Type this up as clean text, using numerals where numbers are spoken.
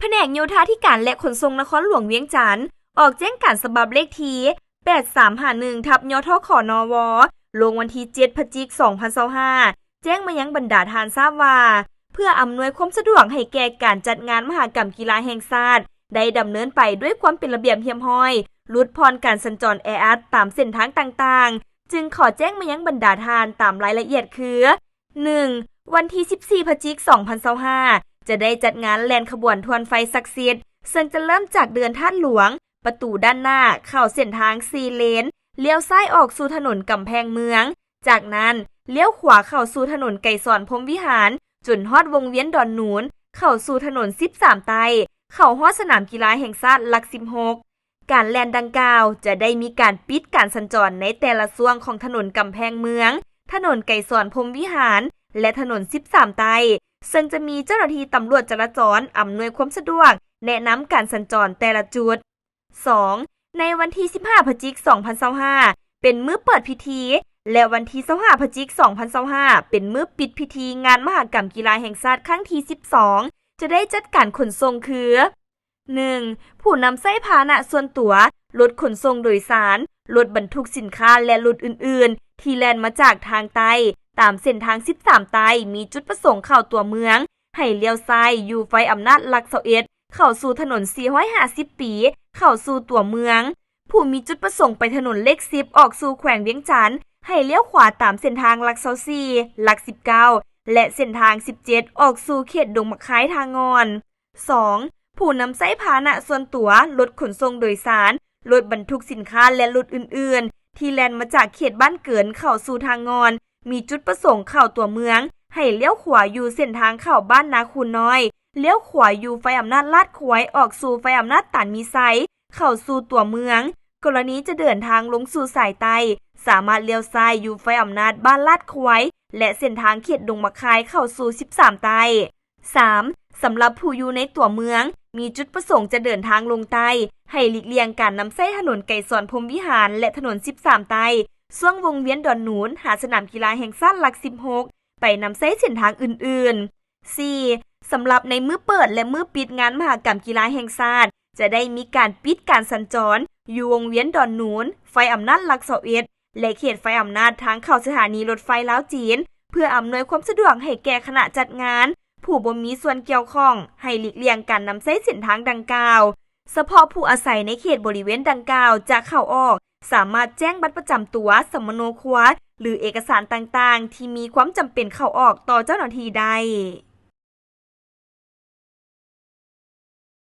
แผนกโยธาธิการและขนส่งนครหลวงเวียงจันทน์ออกแจ้งการฉบับเลขที่8351/ยทขนวลงวันที่7พฤศจิกายน2025แจ้งมายังบรรดาทานทราบว่าเพื่ออำนวยความสะดวกให้แก่การจัดงานมหกรรมกีฬาแห่งชาติได้ดำเนินไปด้วยความเป็นระเบียบเรียบร้อยลดพรการสัญจรแออัดตามเส้นทางต่างๆจึงขอแจ้งมายังบรรดาทานตามรายละเอียดคือ 1. วันที่14พฤศจิกายน2025จะได้จัดงานแล่นขบวนทวนไฟศักดิ์สิทธิ์ซึ่งจะเริ่มจากเดือนธาตุหลวงประตูด้านหน้าเข้าเส้นทาง4เลนเลี้ยวซ้ายออกสู่ถนนกำแพงเมืองจากนั้นเลี้ยวขวาเข้าสู่ถนนไกรสอนพรหมวิหารจนฮอดวงเวียนดอนหนูนเข้าสู่ถนน13ไตเข้าฮอดสนามกีฬาแห่งชาติหลัก16การแล่นดังกล่าวจะได้มีการปิดการสัญจรในแต่ละส่วงของถนนกำแพงเมืองถนนไกรสอนพรหมวิหารและถนน13ไตซึ่งจะมีเจ้าหน้าที่ตำรวจจราจรอำนวยความสะดวกแนะนำการสัญจรแต่ละจุด 2. ในวันที่15พฤศจิกายน2025เป็นมื้อเปิดพิธีและวันที่25พฤศจิกายน2025เป็นมื้อปิดพิธีงานมหกรรมกีฬาแห่งชาติครั้งที่12จะได้จัดการขนส่งคือ 1. ผู้นำใช้พาหนะส่วนตัวรถขนส่งโดยสารรถบรรทุกสินค้าและรถอื่นๆที่แล่นมาจากทางใต้ตามเส้นทาง13ไตมีจุดประสงค์เข้าตัวเมืองให้เลี้ยวซ้ายอยู่ไฟอำนาจหลัก21เข้าสู่ถนน450ปีเข้าสู่ตัวเมืองผู้มีจุดประสงค์ไปถนนเลข10ออกสู่แขวงเวียงจันทน์ให้เลี้ยวขวาตามเส้นทางหลัก24หลัก19และเส้นทาง17ออกสู่เขตดงมะขายทางงอน 2. ผู้นำใช้พาหนะส่วนตัวรถขนส่งโดยสารรถบรรทุกสินค้าและรถอื่นๆที่แล่นมาจากเขตบ้านเกินเข้าสู่ทางงอนมีจุดประสงค์เข้าตัวเมืองให้เลี้ยวขวาอยู่เส้นทางเข้าบ้านนาคูน้อยเลี้ยวขวาอยู่ไฟอำนาจลาดขวายออกสู่ไฟอำนาจตานมีไซเข้าสู่ตัวเมืองกรณีจะเดินทางลงสู่สายใต้สามารถเลี้ยวซ้ายอยู่ไฟอำนาจบ้านลาดขวายและเส้นทางเขตดงมะขายเข้าสู่13ไต 3. สำหรับผู้อยู่ในตัวเมืองมีจุดประสงค์จะเดินทางลงใต้ให้หลีกเลี่ยงการนำใช้ถนนไกรสอนพรหมวิหารและถนน13ไตช่วงวงเวียนดอนหนูนหาสนามกีฬาแห่งชาติหลัก16ไปนำใช้เส้นทางอื่นๆ 4. สำหรับในมื้อเปิดและมื้อปิดงานมหกรรมกีฬาแห่งชาติจะได้มีการปิดการสัญจรอยู่วงเวียนดอนหนูนไฟอำนาจหลัก21และเขตไฟอำนาจทางเข้าสถานีรถไฟลาวจีนเพื่ออำนวยความสะดวกให้แก่คณะจัดงานผู้บ่มีส่วนเกี่ยวข้องให้หลีกเลี่ยงการนำใช้เส้นทางดังกล่าวเฉพาะผู้อาศัยในเขตบริเวณดังกล่าวจะเข้าออกสามารถแจ้งบัตรประจำตัวสมโนครัวหรือเอกสารต่างๆที่มีความจำเป็นเข้าออกต่อเจ้าหน้าที่ได้